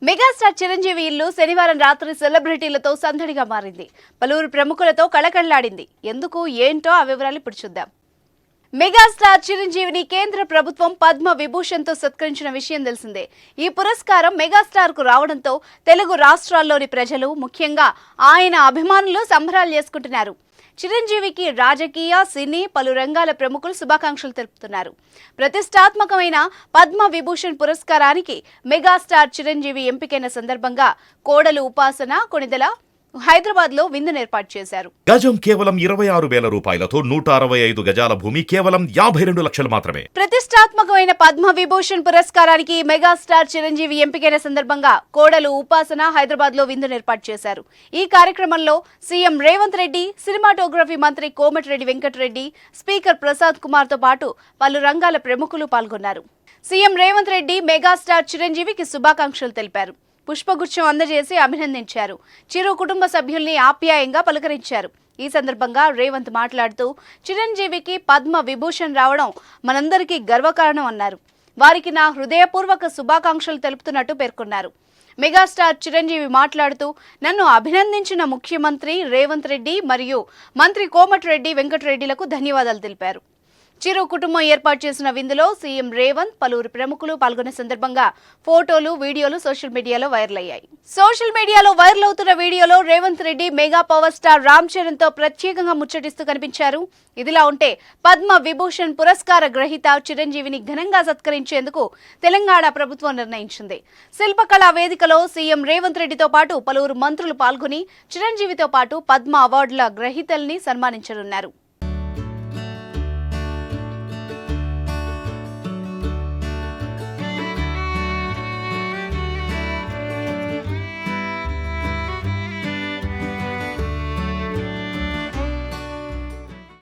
Megastar Chiranjeevi ఇల్లు శనివారం రాత్రి సెలబ్రిటీలతో సందడిగా మారింది. పలువురు ప్రముఖులతో కళకళలాడింది. ఎందుకు ఏంటో ఆ వివరాలు ఇప్పుడు చూద్దాం. మెగాస్టార్ చిరంజీవిని కేంద్ర ప్రభుత్వం పద్మ విభూషణ్తో సత్కరించిన విషయం తెలిసిందే. ఈ పురస్కారం మెగాస్టార్ కు రావడంతో తెలుగు రాష్ట్రాల్లోని ప్రజలు, ముఖ్యంగా ఆయన అభిమానులు సంబరాలు చేసుకుంటున్నారు. చిరంజీవికి రాజకీయ, సినీ, పలు రంగాల ప్రముఖులు శుభాకాంక్షలు తెలుపుతున్నారు. ప్రతిష్టాత్మకమైన పద్మ విభూషణ్ పురస్కారానికి మెగాస్టార్ చిరంజీవి ఎంపికైన సందర్భంగా కోడలు ఉపాసన కొణిదెల హైదరాబాద్ లో విందును ఏర్పాటు చేశారు. గజం కేవలం 26,000 రూపాయలతో 165 గజాల భూమి కేవలం 52 లక్షలు మాత్రమే. ప్రతిష్టాత్మకమైన పద్మ విభూషణ్ పురస్కారానికి మెగాస్టార్ చిరంజీవి ఎంపికైన సందర్భంగా కోడలు ఉపాసన హైదరాబాద్ లో విందును ఏర్పాటు చేశారు. ఈ కార్యక్రమంలో సీఎం రేవంత్ రెడ్డి, సినిమాటోగ్రఫీ మంత్రి కోమటిరెడ్డి వెంకటరెడ్డి, స్పీకర్ ప్రసాద్ కుమార్ తో పాటు పలు రంగాల ప్రముఖులు పాల్గొన్నారు. సీఎం రేవంత్ రెడ్డి మెగాస్టార్ చిరంజీవికి శుభాకాంక్షలు తెలిపారు. పుష్పగుచ్చం అందజేసి అభినందించారు. చిరు కుటుంబ సభ్యుల్ని ఆప్యాయంగా పలకరించారు. ఈ సందర్భంగా రేవంత్ మాట్లాడుతూ చిరంజీవికి పద్మ విభూషణ్ రావడం మనందరికీ గర్వకారణం అన్నారు. వారికి నా హృదయపూర్వక శుభాకాంక్షలు తెలుపుతున్నట్టు పేర్కొన్నారు. మెగాస్టార్ చిరంజీవి మాట్లాడుతూ నన్ను అభినందించిన ముఖ్యమంత్రి రేవంత్ రెడ్డి మరియు మంత్రి కోమటిరెడ్డి వెంకటరెడ్డిలకు ధన్యవాదాలు తెలిపారు. చిరు కుటుంబం ఏర్పాటు చేసిన విందులో సీఎం రేవంత్, పలువురు ప్రముఖులు పాల్గొన్న సందర్భంగా ఫోటోలు, వీడియోలు సోషల్ మీడియాలో వైరల్ అయ్యాయి. సోషల్ మీడియాలో వైరల్ అవుతున్న వీడియోలో Revanth Reddy mega power star Ram Charan తో ప్రత్యేకంగా ముచ్చటిస్తూ కనిపించారు. ఇదిలా ఉంటే పద్మ విభూషణ్ పురస్కార గ్రహీత చిరంజీవిని ఘనంగా సత్కరించేందుకు తెలంగాణ ప్రభుత్వం నిర్ణయించింది. శిల్పకళా వేదికలో సీఎం రేవంత్ రెడ్డితో పాటు పలువురు మంత్రులు పాల్గొని చిరంజీవితో పాటు పద్మ అవార్డుల గ్రహీతల్ని సన్మానించనున్నారు.